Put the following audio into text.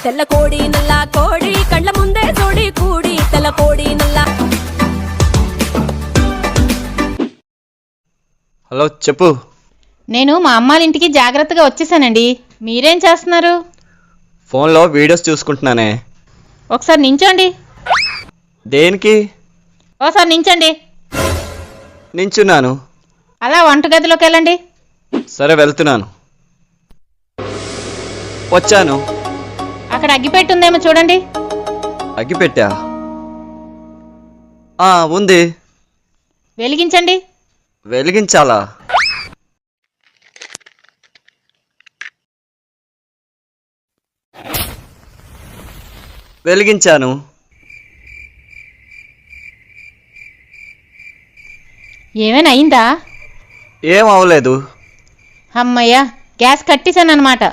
తెల్ల కోడి నల్ల కోడి కళ్ళ ముందే తోడి కూడి తెల్ల కోడి నల్ల. హలో చెప్పు. నేను మా అమ్మాళ్ళ ఇంటికి జాగ్రత్తగా వచ్చేసానండి. మీరేం చేస్తున్నారు? ఫోన్లో వీడియోస్ చూసుకుంటున్నానే. ఒకసారి నించోండి. దేనికి? ఓసారి నించండి. నించున్నాను. అలా వంటగదిలోకి వెళ్ళండి. సరే వెళ్తున్నాను. వచ్చాను. అక్కడ అగ్గిపెట్టి ఉందేమో చూడండి. అగ్గిపెట్టా? ఉంది. వెలిగించండి. వెలిగించాలా? వెలిగించాను. ఏమైనా అయిందా? ఏం అవలేదు. అమ్మయ్య, గ్యాస్ కట్టేశాను అన్నమాట.